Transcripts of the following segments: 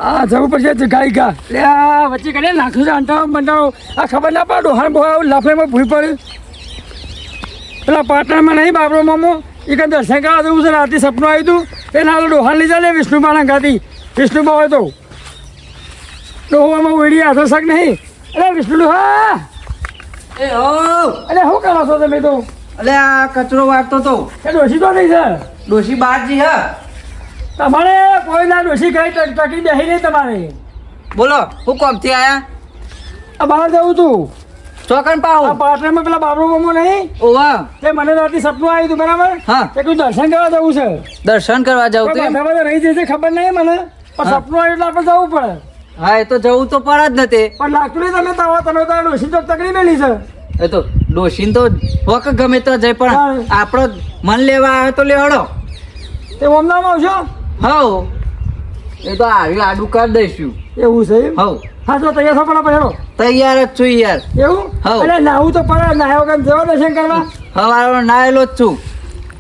આ જવું પડશે ગાઈ ગા લે આ વચ્ચે કરે નાખ્યું છે અંટાળો બંટાળો આ ખબર ના પડે ડોહાણ બોહાણ લાફડામાં ભૂઈ પડ્યું પેલા પાટણમાં નહીં બાબરો મામો એ કંઈ દર્શન કરવા જવું છે રાતે સપનું આવ્યું હતું એ નાલો ડોહાણ લીધા લે વિષ્ણુબાના ગાતી વિષ્ણુબા હોય તો ડોહામાં ઓળી હાથો શક નહીં અરે વિષ્ણુ હા એ હો અરે શું કરો છો તમે તો અલે આ કચરો વાળતો તો એ ડોશી તો નહીં સર ડોશી બારજી હા તમારે કોઈ ના ડોશી કઈ ટકી બેસી નહીં તમારે બોલો હું કોમથી આયા આ બહાર જવું તું ચોકન આ પાહું પાટણમાં પેલા બાબરો મામો નહીં ઓવા તે મને રાતે સપનું આવ્યું હતું બરાબર હા કે તું દર્શન કરવા જવું છે દર્શન કરવા જાવ તો બધા બધા રહી જશે ખબર નહીં મને પણ હા. સપનું આવ્યું એટલે આપણે જવું પડે હા એ તો જવું તો પડે જ નથી પણ લાગતું નહીં તમે તો ડોશી ચોક તકડી મેલી છે એ તો ડોશીન તો હોક ગમે તો જાય પણ હા. આપણો મન લેવા આવે તો લેવડો તે ઓમનામાં આવશો હવ એ તો આવી આડું કરી દઈશું એવું છે એમ? હવ હા તો તૈયાર થો પેલા પહેરો તૈયાર જ છું યાર એવું હા. અરે નાવું તો પડે નાહ્યો વગર જવા દર્શન કરવા હવારો નાયેલો જ છું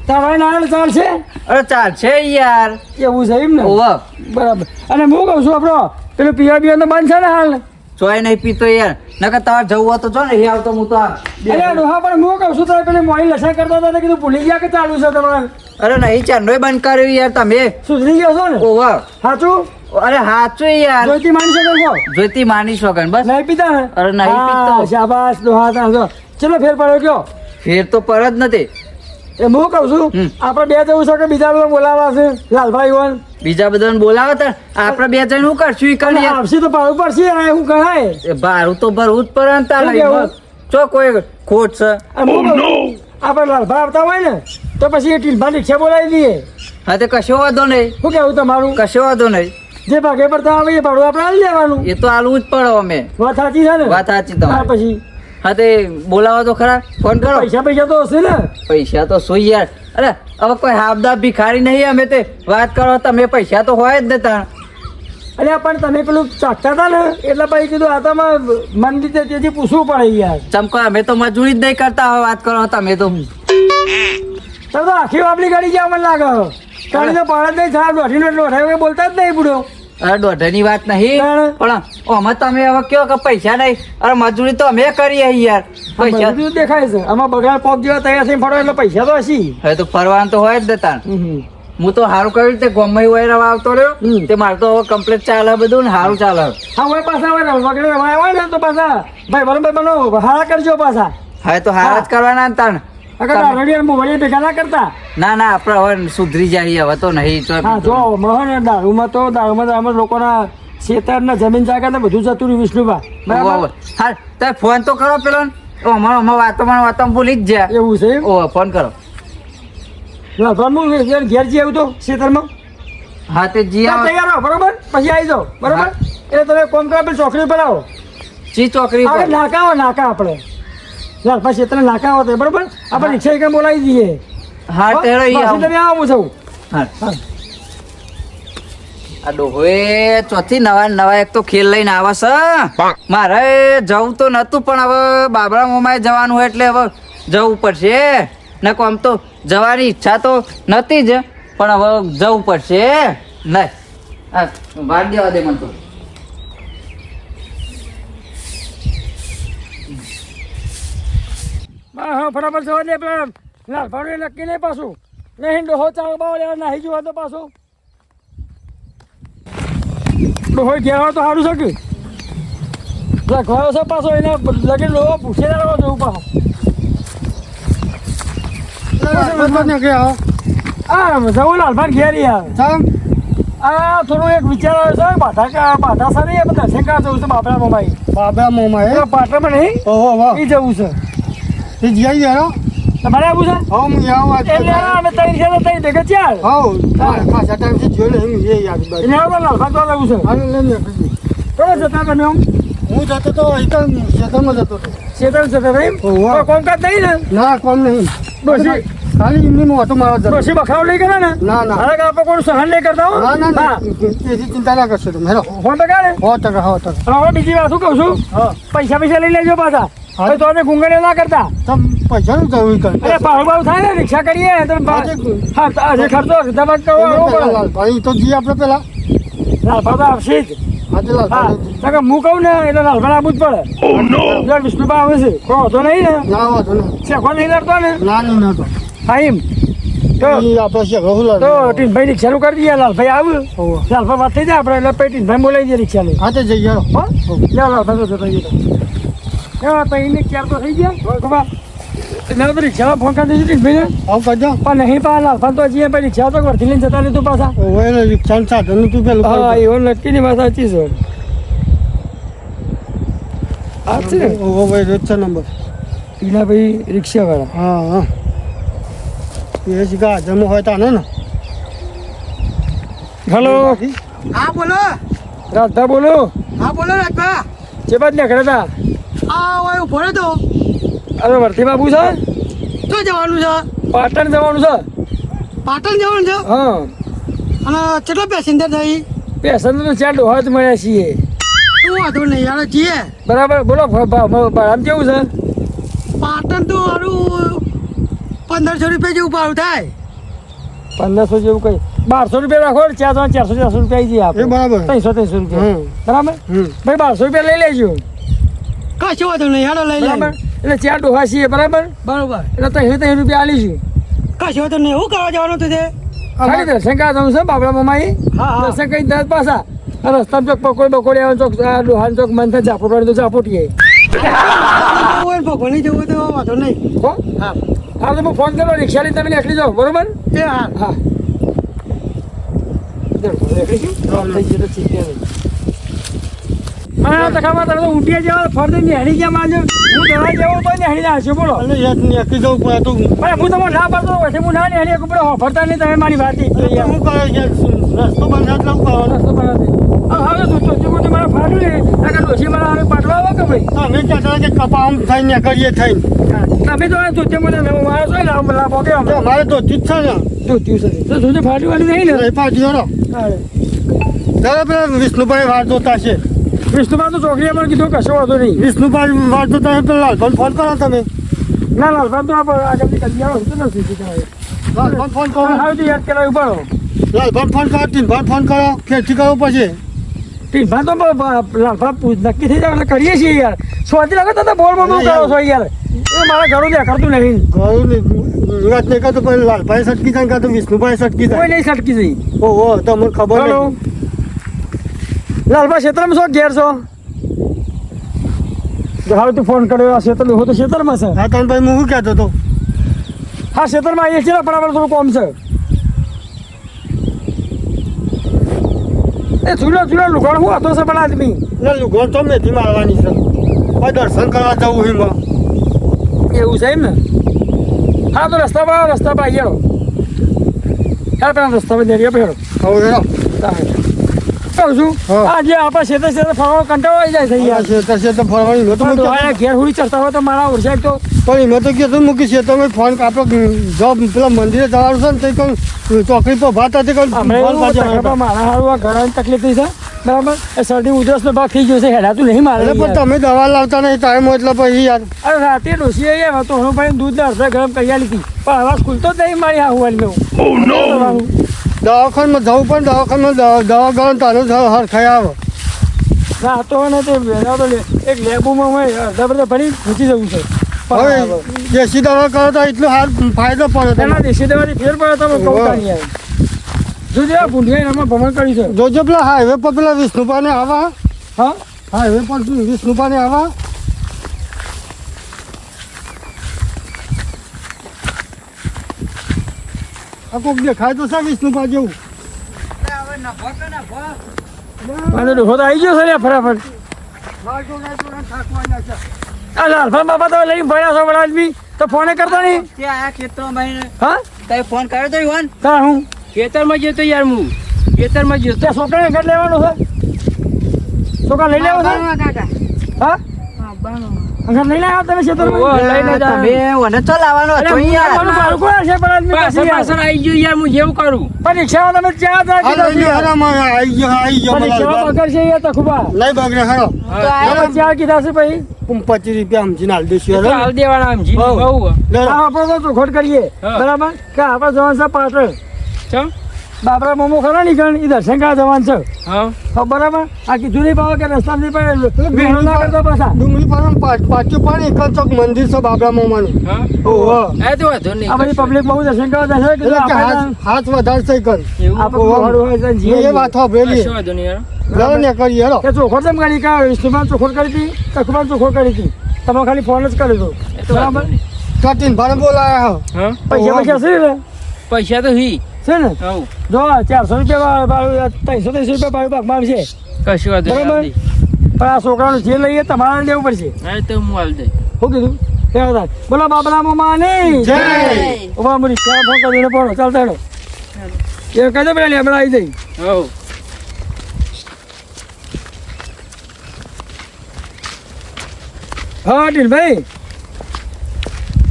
તમારે નાહેલ ચાલશે અરે ચાલશે યાર એવું છે એમ ને ઓવા બરાબર અને હું કહું છું આપણો પેલું પીવા પીવા તો બંધ છે ને હાલ ચોય નહીં પીતો યાર નકર તમારે જવું હોય તો જો ને અહીં આવતો હું તો આ અરે ડોહા પણ હું કહું છું તમે પેલી મોડી લસણ કરતા હતા તો કીધું ભૂલી ગયા કે ચાલુ છે તમારે અરે નહીં ચારનોય બંધ કર્યું યાર તમે સુધરી ગયો છો ને ઓવા સાચું અરે હાચું યાર જોઈતી માની શકો છો જોઈતી માની શોગન બસ નહીં પીતા ને અરે નહીં પીતો. હા, શાબાશ ડોહા તા જો ચલો ફેર પડ્યો કયો ફેર તો પર જ નથી એ હું કહું છું હમ. આપણે બે જવું છે કે બીજા બધા બોલાવા છે લાલભાઈ વન બીજા બધાને બોલાવો તો આપણે બે જણ શું કરશું ઈ કરી યાર આવશે તો પાડવું પડશે અને શું કરાય એ ભાડું તો ભરવું જ પડે ને તારે શું કેવું? ચો કોઈ ખોટ છે અને હું કહું છું, આપણે લાલભાઈ આવતા હોય ને તો પછી એ ટીલભા રિક્ષા બોલાવી દઈએ હા તે કશો વાંધો નહીં શું કેવું તમારું કશો વાંધો નહીં જે ભાગે પડતા આવે એ ભાડું આપણે આવી લેવાનું એ તો આલવું જ પડે અમે વાત સાચી છે ને વાત સાચી હા તમારી પછી હા તે બોલાવો તો ખરા ફોન કરો પૈસા પૈસા તો હશે ને પૈસા તો શું યાર અરે હવે કોઈ હાબદા ભિખારી નહીં અમે તે વાત કરો તમે પૈસા તો હોય જ દેતા અરે પણ તમે પેલું ચાખતા હતા ને એટલે પછી કીધું આ તો મન રીતે તેથી પૂછવું પડે યાર ચમકો અમે તો મજૂરી જ નહીં કરતા હવે વાત કરો તમે તો તમે તો આખી વાપલી ગાડી ગયા મને લાગે ગાડી તો પાડે જ નહીં સાહેબ દોઢીનો એટલો અઢાઈ બોલતા જ નહીં બુડો અરે દોઢની વાત નહીં તાણે. પણ અમે તમે હવે કયો કે પૈસા નહીં અરે મજૂરી તો અમે કરીએ યાર પૈસા બધું દેખાય છે આમાં બગાડ પોક જેવા તૈયાર થઈને ફરો એટલે પૈસા તો હશી હવે તો ફરવાનું તો હોય જ દેતા હું તો સારું કર્યું તે ગમે હોય આવતો રહ્યો હમ. તે મારે તો હવે કમ્પ્લીટ ચાલે બધું ને સારું ચાલે હા હોય પાછા હોય ને વગેરે હોય ને તો પાછા ભાઈ બરોબર બનો હારા કરજો પાછા હવે તો હારા જ કરવાના ને તાણ અગર દારૂડિયા મોબાઈલ ભેગા ના કરતા ના ના આપણે હવે સુધરી જાય હવે તો નહીં તો હા જો મોહન દારૂમાં તો અમે લોકોના ખેતર ને જમીન જાગા ને બધું જતું રહ્યું વિષ્ણુભા બરાબર હા તાર ફોન તો કરો પેલો ને. ઓ અમારો વાતોમાં ભૂલી જ જાય એવું છે એમ? ઓ ફોન કરો હું ઘેર જઈ આવ્યું તો ખેતરમાં હા તે જી આવો. તૈયાર રહો બરોબર પછી આવી જાઓ બરોબર હા. એટલે તમે કોમ કરો પેલી ચોકડી પર આવો ચી ચોકડી આપણે પર નાકા હોય નાકા આપણે લાલપા ક્ષેત્રે નાકા હોય બરોબર આપણે રિક્ષા એક બોલાવી દઈએ હા તેડો ઈ પાછી આવો. તમે આવો હું છું હા હા આ ડોહોએ ચોથી નવા એક તો ખેલ લઈને આવે છે મારે જવું તો નતું પણ હવે બાબરા મોમાએ જવાનું હોય એટલે હવે જવું પડશે ને આમ તો જવાની ઈચ્છા તો નથી જ પણ હવે જવું પડશે નહીં હા વાર દેવા દે મને તો હા ફટાફટ જવા દે પેલા લાલભાનું નક્કી નહીં પાછું નહીં ડોહો ચાલ બાવ લેવા નાહી જોવા તો પાછું ડોહો ઘેર હોય તો સારું છે કે લખવાયો છે પાછો એને લગી ડોહો પૂછે રહેવા જવું પાછું જવું લાલભાન ઘેર યાર આ થોડું એક વિચાર આવ્યો છે બાધા સારી દર્શન કરવા જવું છે બાબરા મોમાઈ બાબા મોમાં હે પાટણમાં નહીં ઓહો વાહ એ જવું છે એ જઈ ગયા તમારે આવું છે હો હું આવું એટલે અમે ત્રણ છે તો ત્રણ ભેગા ચાલ હો ખાસા ટાઈમથી જોઈ લે હું એ યાદ બાદ એટલે આવો લાલભાન તો જવું છે હાલો લઈને તો જતા તમે આમ હું જતો તો એકદમ ખેતરમાં જતો હતો શેતર જતા નહીં ઓહો. કોમકાજ નહીં ને ના કોમ નહીં ડોશી ખાલી એમની મોટો મારો જતો ડોશી બખાવ નહીં કરે ને ના ના અરે આપણે કોઈ સહન નહીં કરતા હો ના ના ના હા એથી ચિંતા ના કરશો તમે હેલો ફોન તો કાઢે 100% 100% હવે બીજી વાત શું કહું છું હા પૈસા લઈ લેજો પાછા હા. હવે તો અમે ગુંગળે ના કરતા તમ પૈસાનું જરૂર કરે અરે ભાડું ભાવ થાય ને રિક્ષા કરીએ તો હા, તે- હા તો આજે ખર્ચો ધબાક કરવો પડે ભાઈ તો જી આપણે પેલા લાલભા તો આવશે જ. આજે હા લાલભાઈ તો કે હું કહું ને એટલે લાલભા આવવું જ પડે. જો વિષ્ણુભા આવે છે કોઈ વાંધો નહીં ને, ના વાંધો નહીં. શેખો નહીં લડતો ને. ના નહીં ના તો હા એમ તો ઈ આપણે છે ઘઉં લાલ. તો ટીનભાઈ રિક્ષા ચાલુ કરી દઈએ. લાલભાઈ આવ્યું હોવે. લાલભા વાત થઈ જાય આપણે એટલે પછી ટીનભાઈ બોલાવી દઈએ રિક્ષા લઈ. હા તે જઈએ હેડો. હો લે લાલભા તો જતા જઈએ. એવા તો એને ક્યાર તો થઈ ગયા ખબર. એટલે તો રિક્ષામાં ફોન કરી દઈશું ટીનભાઈને. આવું કરજો. પણ નહીં પા લાલભા તો જઈએ પછી રિક્ષા તો વર્થી લઈને જતા રહેતું પાછા. ઓવે એટલે રિક્ષાનું સાધનનું તું પેલું હા કરજો. એવો નક્કી ની વાત સાચી છે. આ છે ને ઓવે રોજ છે નંબર. ટીનાભાઈ રિક્ષાવાળા. હા હા એ શીખા હાજરમાં હોય તાને ને. હલો હા બોલો. રાધા બોલો. હા બોલો રાજભા. જે બાદ નીકળ્યા હતા. આ હોય ઉભો રહે તો અરે વર્તી બાબુ છે. ક્યાં જવાનું છે? પાટણ જવાનું છે. પાટણ જવાનું છે. હા અને કેટલા પેસેન્જર થઈ? પેસેન્જર તો 4 ડોહા જ મળ્યા છીએ. તું વાંધો નહીં યાર જઈએ. બરાબર બોલો ભાડામાં કેવું છે? પાટણ તો મારું 1500 રૂપિયા જેવું ભાડું થાય. 1500 જેવું કઈ 1200 રૂપિયા રાખો. 400 રૂપિયા આવી જાય એ આપણે. બરાબર. 300 રૂપિયા. હમ. બરાબર ભાઈ 1200 રૂપિયા લઈ લેજો. કશો વાંધો નહીં યાર લઈ બરાબર લે. એટલે 4 ડોહા છીએ. બરાબર બરોબર. એટલે 300 રૂપિયા આલીશું. કશો વાંધો નહીં. શું કરવા જવાનું તું તે? ખાલી દર્શન કરવા જવાનું છે બાબરા મામાઈ. હા, હા. દર્શન કરી દસ પાછા રસ્તામાં ચોક પકોડી આવે ચોક ડોહાન ચોક મન થાય ઝાપોટ તો ઝાપોટીએ. ઓય ભગવાનની જવું તો વાંધો નહીં. હો હા હા તો હું ફોન કરો રિક્ષા લઈને તમે નીકળી જાઓ. બરોબર એ હા. હા નીકળી ગયું? થઈ ગયું તો ચીટિયા નહીં. મને તો ખબર તમે તો ઊંટિયા જેવા ફરતી નેહડી ગયા મારજો. હું દવા જેવો તો નેહડી ના હશે બોલો. અને યાર નીકળી જવું પડે તો પણ હું તમને ના પાડતો પછી હું ના નેહડી એકું પડે ફરતા નહીં તમે મારી વાત શું કરે યાર? રસ્તો બંધ એટલે શું કરવાનું? રસ્તો બનાવતી હવે તો ચોખ્ખું મારે ફાડું ને આગળ ડોસી મારા હવે પાટવા આવો કે ભાઈ અમે કહેતા કે કપા આમ થઈને નીકળીએ થઈને. તમે તો ચોખ્ખે મને મારો છો ને આમ લાભો કે તો અમારે તો ઠીક છે ને. ધોત્યું છે તો સુધી ફાડ્યું વાળી નહીં ને. એ પાછી હેડો. ત્યારે પેલા વિષ્ણુભાઈ વાર જોતા છે. વિષ્ણુમાં તો ચોકડીએ મને કીધું કશો વાંધો નહીં. વિષ્ણુભાઈ વાર જોતા છે પેલા લાલભાઈ ફોન કરો તમે. ના લાલભાઈ તો આપણે આગળથી કરી આવો તો નથી શીખાય. લાલભાઈ ફોન કરો. હવે તો યાદ કરાવી પડો. લાલભાઈ ફોન કરો. ટીનભાઈ ફોન કરો. ખેતી કરો પછી. ટીભા તો લાલભા નક્કી થઈ જાય એટલે કરીએ છીએ યાર. સ્વાતિ લાગે તો બોલ બોલ કરો છો યાર. એ મારા ઘરું દેખાડતું નહીં. ઘરું વાત નહીં કરતો પછી લાલભાઈ સટકી જાય કાં તો વિષ્ણુભાઈ સટકી કોઈ જાય. નહીં સટકી જઈ. ઓહો તમને ખબર હલો નહીં. લાલભા ક્ષેત્રમાં છો ઘેર છો? હવે તું ફોન કર્યો આ ક્ષેત્ર હું તો ક્ષેત્રમાં છે. હા તમે ભાઈ હું શું કહેતો હતો? હા ક્ષેત્રમાં આવીએ છીએ પણ આપણે થોડું કોમ છે. એ ચૂલો લુગડ હું હતો છે પણ આદમી એટલે લુગડો તો મેથી મારવાની છે. હવે દર્શન કરવા જવું એમાં. એવું છે એમ ને. હા તો રસ્તા પર આવી ગયો. યાર પેલા રસ્તા પર જઈએ પેલો હવે હેડો. કહું છું હા. આજે આપણે ક્ષેત્ર ફરવા કંટાળો આવી જાય છે યાર. છે તો ફરવાની મેં તો પણ મૂકી. ડોહાએ ઘેર હુડી ચડતા હોય તો મારા ઓરસાઈ તો પણ એમાં તો કીધું મૂકી છે તમે ફોન આપણે જો પેલા મંદિરે જવાનું છે ને તે કહું ચોકડી પર ભાત હતી કહું અમે ફોન પાછો એવું આવ્યો. મારા હારું આ ઘરની તકલીફ થઈ છે બરાબર. એ શરદી ઉધરસનો ભાગ થઈ ગયો છે હેડાતું નહીં મારે એટલે પણ યાર. તમે દવા લાવતા નહીં ટાઈમ એટલે પછી યાર. અરે રાતે ડોસી આવ્યા તો હું ભાઈ દૂધ અડધા ગરમ કરી આલી હતી પણ અવાજ ખુલતો જ નહીં મારી હાહુવાલી મેં. દવાખાનામાં જવું પણ દવાખાનામાં દવા ગયો તારું હરખાઈ આવે. ના તો ને તે વહેલા તો એક લેબુમાં હોય અડધા બધા ભરી ખૂચી જવું છે. હવે દેશી દવા કરો તો એટલું સારું ફાયદો પડે તેના તમને. દેશી દવાથી ફેર પડે તમે કહું તાણી યાર. જોજે આ ભૂંડિયા એમાં ભ્રમણ કરી છે. જોજો પેલા હાઈવે પર પેલા વિષ્ણુપાને આવા. હા હાઈવે પર વિષ્ણુપાને આવા. આ કોક દેખાય તો છે વિષ્ણુપા જેવું. મને ડોહો તો આવી ગયો છે ને ફટાફટ. આ લાલભાઈ બાપા તમે લઈને ભર્યા છો બડા આદમી તો ફોને કરતા નહીં. ત્યાં આયા ખેતરમાં હા તમે ફોન કર્યો તો ઈવન તાર હું ખેતરમાં ગયો તો યાર હું ખેતરમાં ગયો ત્યાં છોકરાને ઘર લેવાનું છે. છોકરા લઈ લેવો છે. હા ઘર લઈ આવ્યા તમે ક્ષેત્રમાં? લઈને તમે મને તો લાવવાનો અરે હતો હું યાર તમારું ભાડું કોણ છે બડા આદમી પછી યાર? આવી ગયું યાર હું જેવું કરું પણ રિક્ષામાં તમે ચા જ રાખી હા, દો છો યાર. હરામાં આવી ગયો પણ રિક્ષામાં મને. પકડ છે યાર તખુબા. લઈ બગડે હરો. તો તમે ચા કીધા છે ભાઈ. 25 રૂપિયા સમજીને હાલ દઈશું હરો. હાલ દેવાના આમ જી હઉ. બહુ લે લો. આપણે તો ચોખોટ કરીએ હા. બરાબર કે આપણે જવાનું છે પાટણ. ચમ બાબરા મોમો ખરા ની ગણ એ દર્શન કરવા જવાનું છે હા હા બરાબર આ કીધું નહીં પાવે કે રસ્તા નહીં પડે વિહળો ના કરતો પાછા ડુંગળી પર પાછું પણ એક જ ચોક મંદિર છે બાબરા મામાનું હા ઓહો એ તો વાંધો નહીં આ બધી પબ્લિક બહુ દર્શન કરવા જશે એટલે કે હાથ વધારે છે કર એવું આપણે મોડું હોય તો જીએ એ વાત સાંભળેલી કશો વાંધો નહીં યાર ચાલો ને કરીએ હેલો કે ચોખોટ કેમ કરી કા વિષ્ણુમાન ચોખોટ કરી હતી કખુમાન ચોખોટ કરી હતી તમે ખાલી ફોન જ કરી દો એ તો વાંધો નહીં. કટીન ભારે બોલાયા હા પૈસા છે ને પૈસા તો હી છે ને હવ જો 400 રૂપિયા ભાડું 300 રૂપિયા ભાડું ભાગમાં આવશે કશું વાંધો નહીં બરાબર આપી. પણ આ છોકરાનું જે લઈએ તમારે લેવું પડશે હા એ તો હું આવી દઈ શું કીધું કેવા થાય બોલો બાબરા મામાની જય ઉભા મરી ક્યાં ફોન કરીને પડો ચાલતા હેડો એ કહી દો પેલા લેબડા આવી જઈ હવ હા ટીનભાઈ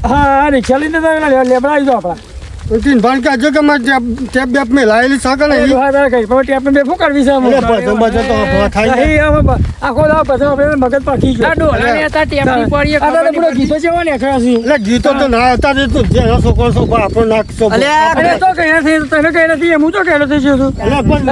હા રિક્ષા લઈને લેબડા આવી જાઓ આપણા કટીન ભાન કે આજે કે મારે ટેપ બેપ મેં લાયેલી છે કે નહીં ટેપ બે શું કરવી છે એટલે ભજન ભજન તો હમણાં થાય ને. આખો દાવ પછી આપણે મગજ પાકી આ ગયો ડોલાને હતા ટેપની પડીએ આ દાદા પૂરો ગીતો જેવા ને આખા છે એટલે ગીતો તો ના હતા તે તો જેનો છોકરો છોકરો આપણો નાખશો અલ્યા, અરે તો કઈ નથી તમે કઈ નથી હું તો કઈ નથી છું એટલે પણ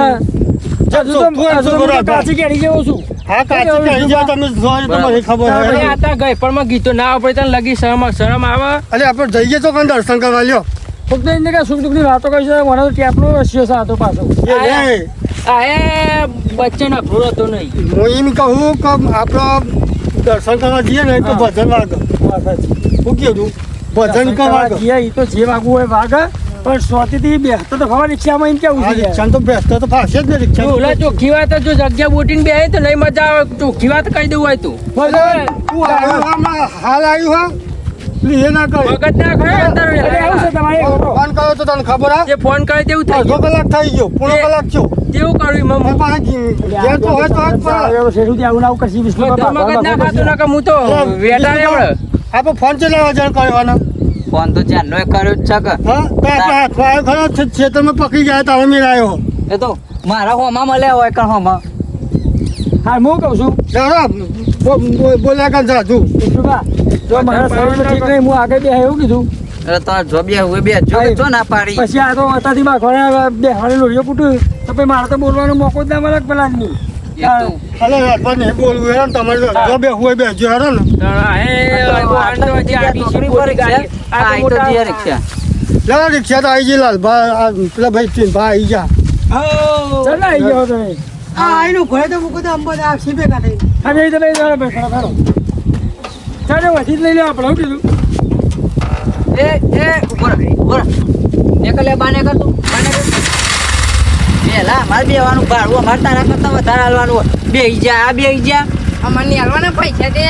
કાચી કેરી જેવો છું હા કાચી કહી જાઓ તમે જોઈ તો મને ખબર અરે હોય આ તા ગઈપણમાં ગીતો ના આવડે તને લગી શરમ આવે અલે આપણે જઈએ તો કઈ દર્શન કરવા લ્યો ફક્ત એને કે સુખ દુઃખની વાતો કરી છે મને તો ટેપનો રસ્યો છે હતો પાછો એ આ એ બચ્ચે ના ઘોડો તો નહીં હું એમ કહું કે આપણો દર્શન કરવા જઈએ ને તો ભજન વાગે શું કીધું ભજન કરવા વાગે એ તો જે વાગવું હોય વાગે પણ સ્વાતિથી બેસતો તો ખબર રિક્ષામાં એમ કેવું આ છે રિક્ષા તો બેસતો તો ફાશે જ ને રિક્ષા ઓલા ચોખ્ખી વાત જો જગ્યા બોટિંગ બે તો નહીં મજા આવે ચોખ્ખી વાત કહી દેવું હોય તું તું આવ્યો હમણાં હાલ આવ્યું હા એટલે એ ના કરે મગજ ના ખાય અંદર અરે આવું છે તમારે ફોન કર્યો તો તને ખબર હા જે ફોન કરે તેવું થઈ અડધો ગયું કલાક થઈ ગયો પૂરો કલાક થયો તેવું કર્યું મેં મમ્મી પાસે ઘેર તો હોય તો જ શેઠુંથી આવું ના આવું કરશી વિષ્ણુ મગજ ના ખાતું ના કે હું તો વેટા રેવડે આપણે ફોન ચલાવવા જણ કરવાના ફોન તો ચારનો કર્યો જ છે કે હા તો આપણે હાથમાં આવ્યો ખરો ખેતરમાં પકડી ગયા તારે મેં આવ્યો એ તો મારા હોમાં મળ્યા હોય કણ હોમાં હા હું કહું છું ચાલો બોલ્યા કર જાજુ વિષ્ણુભા જો મારા શરીરમાં ઠીક નહીં હું આગળ બે એવું કીધું અરે તો જો બે હવે બે જો હા, જો ના પાડી પછી આ તો અતાથી માં ઘણા બે હાડે લોહીઓ ફૂટ્યું તો પછી મારે તો બોલવાનો મોકો જ ના મળે પેલા જ નહીં એ તો અલે રાતભર નહીં બોલવું હેરાન તમારે જો બે હોય બે જો હેરાન આઈ તો જે રિક્ષા લા રિક્ષા તો આવી ગઈ લાલ પેલા ભાઈ તીન ભાઈ આવી ગયા ચાલ ને આવી ગયો તમે હા એ તમે જરા બેઠા ખરો ચાલો વધી જ લઈ લો આપણે શું કીધું એ ઉપર ઉપર નેકલે બાને કર તું બાને કર પેલા મારે બેવાનું ભાડું અમારે તારા કરતા વધારે હાલવાનું બેહી જા આ બેહી જા અમારે હાલવાના પૈસા દે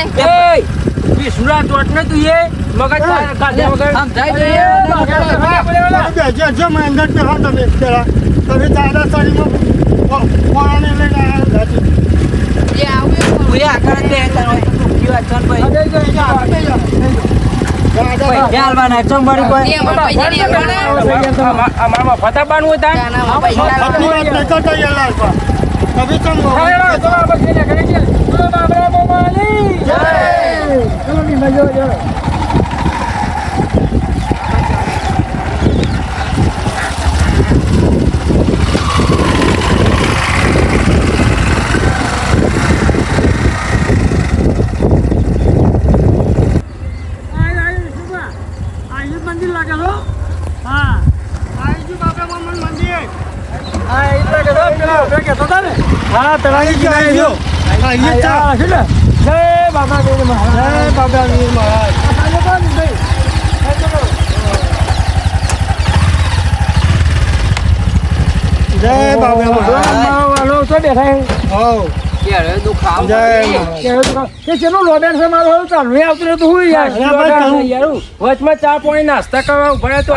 વિષ્ણુરા ચોટ ને તું એ મગજ કાઢ્યા વગર સમજાય બે જે જે મેં અંદર બે હા તમે પેલા તમે દાદા સાડીમાં પોરાને લઈને આવ્યા જે આવ્યું તું એ આખા દે તારો તું વાત કર ભાઈ પૈસા હાલવાના ચંબાડી કોઈ અમારા પૈસા નહીં હાલવાના અમારા ફતા બાનું હતા ત્યાંના પૈસા આપની વાત નહીં કરતા યાર લાલપા તમે ચમ મંદિર લાગે છો હા આવી બાબા મમ્મન મંદિર હા એ લાગે છો પેલા ઉભે કહેતો હતા ને હા તળાવી ગયો આવી ગયો આવી જય બાબા દેવ મહારાજ જય બાબા વીર મહારાજ જય બાબા મહારાજ તો બેઠા હોવ કેળે દુખાવ જય એ ચેનું લોડેન છે મારું ચાલુ આવતું નતું હું યાર વચમાં ચા પાણી નાસ્તા કરવા ઉભા તો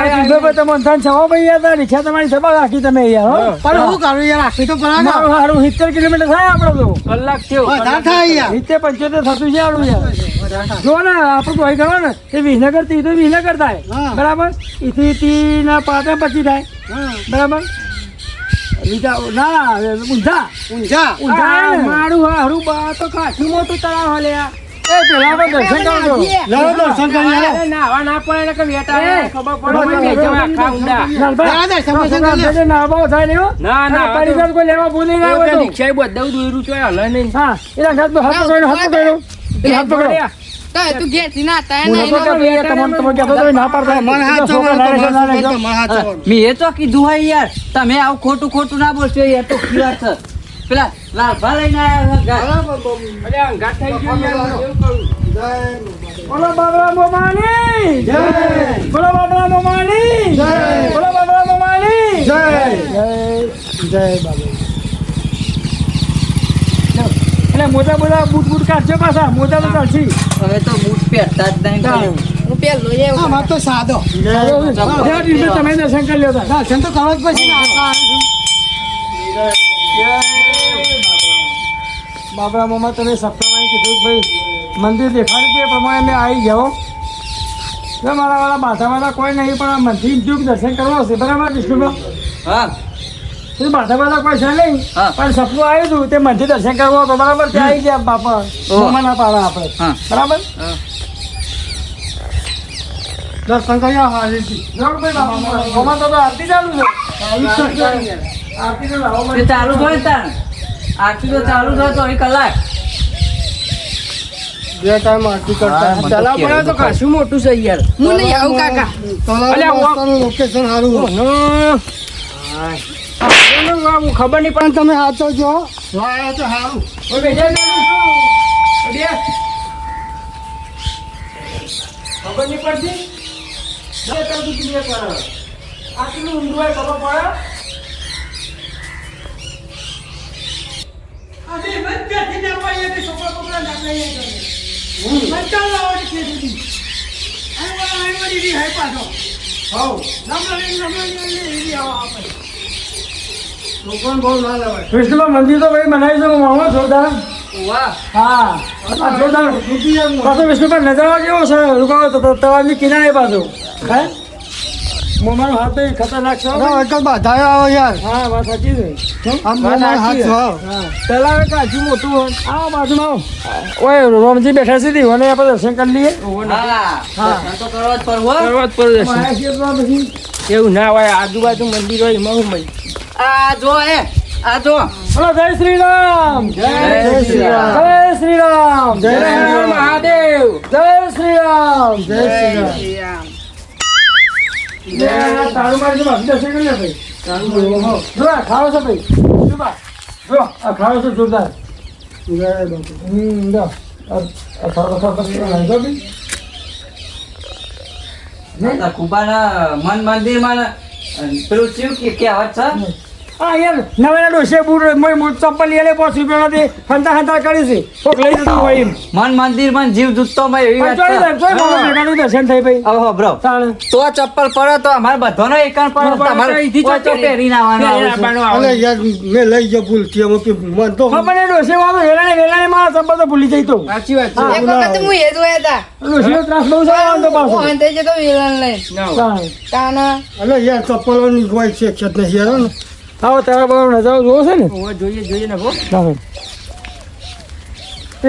તમે અંધાન છવા ભાઈ યાર રિક્ષા તમારી સભા રાખી તમે યાર હો પણ હું કરું યાર આખી તો પરા મારું હારું 70 કિલોમીટર થાય આપણે તો કલાક થયો વધારે થાય યાર 70 75 થતું છે આડું યાર જો ને આપણે કોઈ કરો ને એ વિસનગર થી તો વિસનગર થાય હા. બરાબર ઈથી તી ના પાટા પછી થાય બરાબર લીધા ના ઊંધા ઊંઝા ઊંધા મારું હારું બા તો કાઠી મોટું તળાવ હલે એ પેલા આપણે દર્શન કરજો. લાવો દર્શન કરી આવો. અરે નાવા ના પડે ને કે વેટા ખબર પડે મને કે જવા આખા ઊંડા. લાલભાઈ, દર્શન નાવા થાય નહીં હો. ના ના અને તારી ઘર કોઈ લેવા ભૂલી ના હોય તો. રિક્ષા બધું દોર્યું તો હલે નહીં. હા, એના હાથ પકડ્યો, હાથ પકડ્યો. એ હાથ પકડ્યો. તો તું ઘેરથી ના હતા હું નતો કહેતો, એ તમે કહેતો તો ના પાડતા. મને હાથ છોકરા ચવાડો, ના લેજો, ના લેજો. મને હાથ ચવાડો. મેં એ તો કીધું હોય યાર તમે આવું ખોટું ખોટું ના બોલશો યાર તો ખી વાત છે પેલા લાલભા લઈને આવ્યા અરે અંગાત થઈ ગયો યાર હું કેવું કરું. બોલો બાબરા મોમાની જય. બોલો બાબરા મોમાની જય. બોલો બાબરા મોમાની જય. જય બાબા. એટલે મોટા મોટા બૂટ કાઢજો પાછા, મોટા તો ચાલશે. હવે તો બૂટ પહેરતા જ નહીં કઈ. હું પેલો જ આ વાત તો સાદો. જેવા દિવસે તમે દર્શન કરી લ્યો તા. દર્શન તો કરવા જ પછી બાબરા મોમાં તમે સપ્તાહમાં કીધું કે ભાઈ મંદિર દેખાડ્યું તે પ્રમાણે મેં આવી જાઓ. જો મારા વાળા બાધાવાળા કોઈ નહીં, પણ આ મંદિર જો દર્શન કરવા હશે બરાબર વિષ્ણુમાં. હા એ બાધાવાળા કોઈ છે નહીં, હા. પણ સપનું આવ્યું હતું તે મંદિર દર્શન કરવા હતો બરાબર. ત્યાં આવી ગયા બાપા મોમાના પાડા આપણે હા. બરાબર. દર્શન કરી આવો હારીથી. જો ભાઈ બાપા મોમાં તો આરતી ચાલુ છે. આરતી તો લાવો તે ચાલુ હોય તાર આરતી તો ચાલુ થાય તો 1 કલાક બે ટાઈમ આરતી કરતા. હા, મને ચલાવ પડે તો ખાસું મોટું છે યાર. હું નહીં આવું કાકા. તળાવનું રસ્તાનું લોકેશન સારું હોય. હું ખબર નહીં પણ તમે સાચવજો. વાયા તો સારું. ઓય બેજા બે ખબર નહીં પડતી. બે તરફ ક્લિયર કરો. આટલું ઊંધું હોય ખબર પડે. આજે મત બેઠી ના પાઈએ કે છોકરા છોકરા ના લઈએ તમે. મત લાવો કે દીદી. આ વાળી રી હે પાછો. હાઉ. નમલે રી આવો આપણે. લોકોને બહુ ના લેવાય. વિષ્ણુમાં મંદિર તો ભાઈ બનાવી છે મામા જોરદાર. વાહ હા આ જોરદાર. પાછો વિષ્ણુ પર નજારો કેવો છે રૂપાવો તો તળાવની કિનારે પાછો. હે મોમાનો હાથ તો ખતરનાક છે. ના, એક જ બાધા આવે યાર. હા વાત સાચી છે. આમ મોમાં હાથ છો. હા પેલા કાચું મોટું હોય. આવો બાજુમાં આવો. ઓય રોમજી બેઠા છે તી અને આપણે દર્શન કરી લઈએ. હા દર્શન તો કરવા જ પડવું હો. કરવા જ પડે છે. માયા છીએ તો પછી એવું ના હોય આજુબાજુ મંદિર હોય એમાં હું મય. આ જો આ જો બોલો જય શ્રી રામ. જય શ્રી રામ. જય શ્રી રામ. જય જય શ્રી રામ. મહાદેવ. જય શ્રી રામ. જય શ્રી રામ. તારું મારી બાજુ દર્શન કરી લે ભાઈ. જો આ ખાવો છે ભાઈ. જો બા. જો આ ખાવો છે જોરદાર. જો આ ખાવા ખાવા જો બી. આ કુબાના મન મંદિરમાં પેલું ચીવ કે કહેવત છે હા યાર નવા ડોસે બૂટ ચપ્પલ લઈ 5 રૂપિયા થી હંતા હંતા કરી છે. કોક લઈ જતું હોય એમ. મન મંદિરમાં જીવ જુતો માં એવી વાત છે. દર્શન થઈ ભાઈ. હવે બ્રો તાણ તો આ ચપ્પલ પડે તો અમારે બધાનો એકાણ પડે તમારે અહીંથી કોઈ તો પહેરીને આવવાનું આવે છે. અલે યાર મેં લઈ ગયો ભૂલથી અમે મન તો ખબર નહીં ડોસે વાળો વેલાને મારા ચપ્પલ તો ભૂલી જઈ તો. સાચી વાત છે. એક વખત હું એ જોયા હતા. ડોસીનો ત્રાસ બહુ છે વાંધો પાછો. ફોન થઈ જતો વિલન લઈને. ના. તાણ. તાના અલે યાર ચપ્પલોની કોઈ છે જ નહીં યાર ને. આવો તારા બાબા નજારો જોવો છે ને. ઓવે જોઈએ ને હો. તાણ.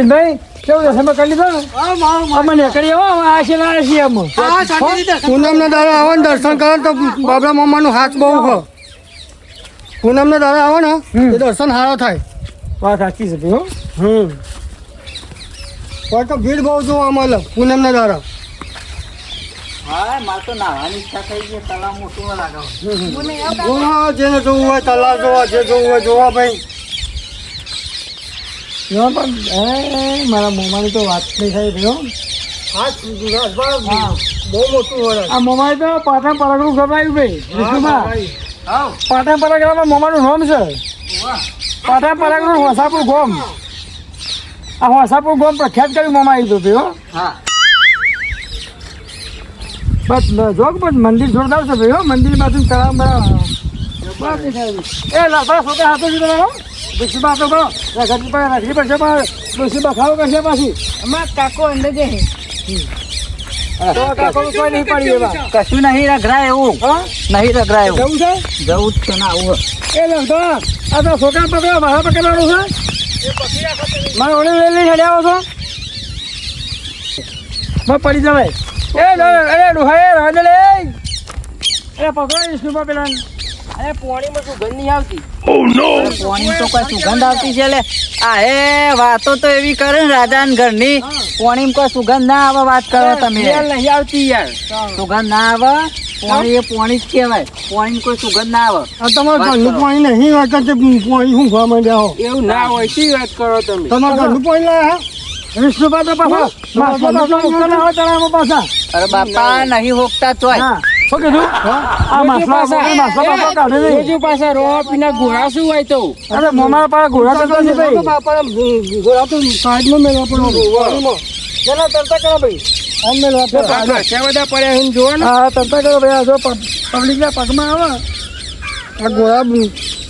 ભાઈ કેવું દર્શન કરી લીધો ને. અમને કરી આવો આ છે ના છે એમ. પૂનમના દાડા આવો ને દર્શન કરો ને તો બાબરા મામાનો હાથ બહુ હ. પૂનમના દાડા આવો ને એ દર્શન સારો થાય. વાત સાચી છે ભાઈ હો. કોઈ તો ભીડ બહુ જોવા મળે પૂનમના દાડા. હા મારે તો નાવાની ઈચ્છા થઈ ગઈ તલાવ મોટું લાગે જોવા જેને જોવું હોય તલાવ જોવા જે જોવું હોય જોવા ભાઈ. જો પણ મારા મોમાની તો વાત નહીં થાય ભાઈ હો. બહુ મોટું હોય. આ મોમાની તો પાટણ પરાગનું ગમાયું ભાઈ વિષ્ણુમાં. પાટણ પરાગરામાં મોમાનું નામ છે. પાટણ પરાગનું હોસાપુર ગોમ. આ હોસાપુર ગોમ પ્રખ્યાત કર્યું મોમા આવી હતું ભાઈ હો. હા બસ જો બસ મંદિર જોરદાર છે ભાઈ હો. મંદિર બાજુ તળાવ બરાબર એ લાભા છોકરા હાથો જ બનાવો. દુશીબા તો કરો ઘરની પાસે રાખવી પડશે પણ દુશીબા ખાવ કરશે પાછી. અમાર કાકો અંદર જે તો કાકો કોઈ નહીં પડી એવા. કશું નહીં રગડાય એવું હા નહીં રગડાય એવું જવું છે. જવું જ છે ને આવું એ લગતો આ તો છોકરા પકડો મારા પકડવાનું છે. મારે ઓલી લઈ લઈને હેડ્યા આવો છો. પડી જવાય અરે ડોહાએ રાંધે લે અરે પકડો વિષ્ણુભા પેલા અરે પોણીમાં સુગંધ નહીં આવતી. પોણી તો કોઈ સુગંધ આવતી છે લે આ હે વાતો તો એવી કરે ને રાજાન ઘરની પોણીમાં કોઈ સુગંધ ના આવે વાત કરો તમે સ્મેલ નહીં આવતી યાર. સુગંધ ના આવે પોણી એ પોણી જ કહેવાય પોણીમાં કોઈ સુગંધ ના આવે આ તમારા ઘરનું પાણી નહીં વાગતા તે પાણી શું ખાવા માંડ્યા હો એવું ના હોય શી વાત કરો તમે. તમારા ઘરનું પાણી લાયા વિષ્ણુભા તો પાછા પાછા અરે બાપા નહીં હોકતા તોય હા શું કીધું આ માસલા કાઢે નહીં જોજો પાછા રો પીના ગોળા શું હોય તો. અરે મોમાં પાછા ઘોડા કરતા નથી ભાઈ બાપાના ગોળા તો સાઈડમાં મેળવા પડે પાણીમાં ચલો તરતા કરો ભાઈ આમ મેળવા પડે ઘાસ્યા બધા પડ્યા છે ને જુઓ ને. હા તરતા કરો ભાઈ આ જો પબ્લિકના પગમાં આવે આ ગોળા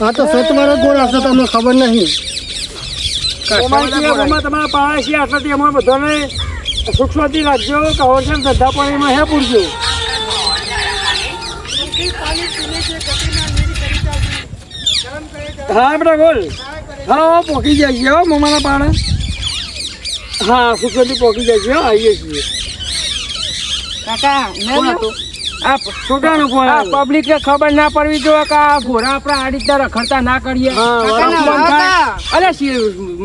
આ તો સત મારા ગોળા છે તમને ખબર નહીં એમાં તમારા પાળા છે આટલાથી એમાં બધાને સુખ શાંતિ રાખજો કહો છે ને ધંધા પાણીમાં હે પૂરજો હા બેટા બોલ હા પોકી જાય છે હો મમ્માના પાણા હા સુખ શાંતિ પોકી જાય છે આવીએ છીએ કાકા કોણ હતું? આ છોકરાનો ફોન આ આવ્યો. પબ્લિક ને ખબર ના પડવી જોઈએ કે આ ઘોડા આપણા આ રીતના રખડતા ના કરીએ. હા, અરે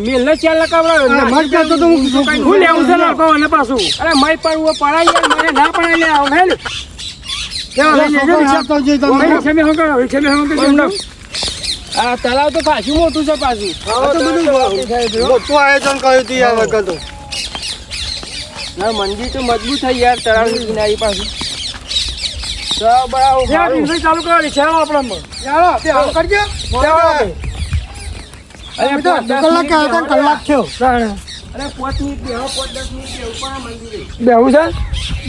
મેલ ને ચાલ મત કહેતો તો હું હું લેવું છે લોકો અને પાછું અરે મય પર પડાય યાર મને ના પડાય લે આવ ને કેવા લઈ જજો રિક્ષા? તો જે તમે રિક્ષા મેં શું કરો? રિક્ષા મેં શું કર્યું? આ તળાવ તો પાછું મોટું છે પાછું. આ તો બધું મોટું આયોજન કર્યું હતું આ વખત ના મંદિર તો મજબૂત થઈ યાર તળાવ ની કિનારી પાછું. તો બરાબર યાર, સારું. રિક્ષા ચાલુ કરો રિક્ષા આવો આપણામાં. ચાલો, તે આવું કરજો. ચાલો આપણે. અરે કલાક આવ્યા હતા કલાક થયો તાણે. અરે 5 મિનિટ બેહો 5-10 મિનિટ બેહો પણ આ મંદિરે. બેહવું છે?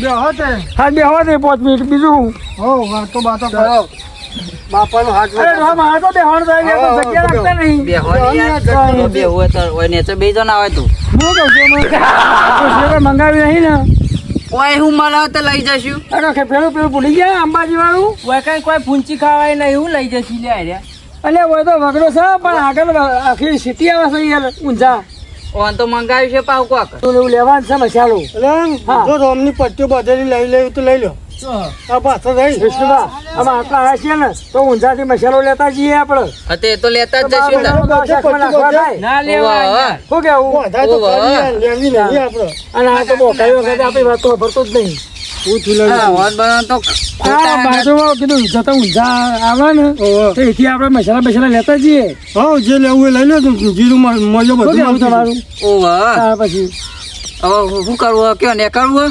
બે હોતે હા બેહવા દે 5 મિનિટ બીજું હો વાતો બાતો કરો બાપાનો હાથ અરે રામ આ તો બેહવાનું થાય છે, તો જગ્યા રાખતા નહીં બે હોય બે હોય તો હોય ને તો બે જણ આવે તું હું કહું છું અમે આપણે શેરો મંગાવી નહીં ને ઓય હું મળે તો લઈ જશું અરે કે પેલું ભૂલી ગયા અંબાજી વાળું કોઈ કાંઈ કોઈ ફૂંચી ખાવાય નહીં હું લઈ જશી લે આર્યા. એટલે હોય તો વગડો છે પણ આગળ આખી સિટી આવે છે યાર ઊંઝા ઓન તો મંગાવ્યું છે પાવ કોક તો એવું લેવાનું છે મસાલો હા. જો રોમની પટ્ટીઓ બધેલી લઈ લેવી તો લઈ લો આ પાછળ રહી વિષ્ણુભા અમે આટલા આવ્યા છીએ ને તો ઊંઝાથી મસાલો લેતા જઈએ આપણે તે તો લેતા જ જશું ને શાકમાં નાખવા થાય. ના લેવાય યાર. શું કેવું વધારે તો કરી લેવી નહીં આપણે અને આ તો બોકાઈ વખતે આપણી વાત તો ભરતો જ નહીં હું થયું હા, વોટ બનાવ તો આ બાજુમાં કીધું જતા ઊંઝા આવે ને તો એથી આપણે મસાલા લેતા જઈએ હા જે લેવું એ લઈ લો જીરું મળ્યો શું બધું કેવું તમારું ઓહ ત્યાર પછી હવે શું કરવું કયો ને કરવું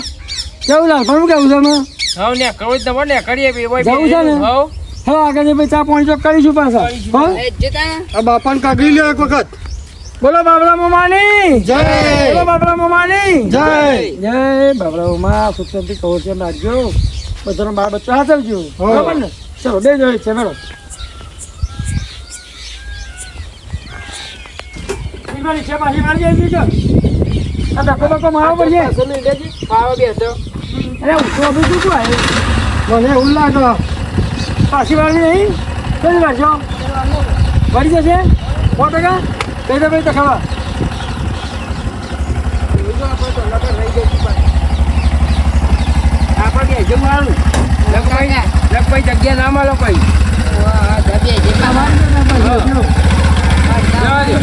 કેવું લાલ પણ કેવું છે અમે હવ ને કરવું જ ને કરીએ બે ભાઈ જવું છે ને? હવ હવે આગળ ભાઈ ચા પાણી ચોક કરીશું પાછા હો? આ બાપાને કાઢી લ્યો એક વખત બોલો બાબરા મામાની જય બોલો બાબરા મામાની જય જય બાબરા મામા સુખ શાંતિ કહો છે રાખજો બધાનો બાળ બચ્ચો હાચવજો હો. બરાબર ને ચલો બે જોઈ છે મેળો રિક્ષા પાછી મારી જાય છે આ ધક્કો બક્કો મારવો પડશે ખાવા બેસો. અરે ઉઠો બધું શું આવ્યું મને એવું લાગે પાછી વાળી નહીં કઈ વાંચો વળી જશે 100% કઈ દે ભાઈ તો ખાવા આપણે બેસો મારું. લગભાઈ જગ્યા ના મળો કોઈ. અમારી તો ના પાડી. જવા દો.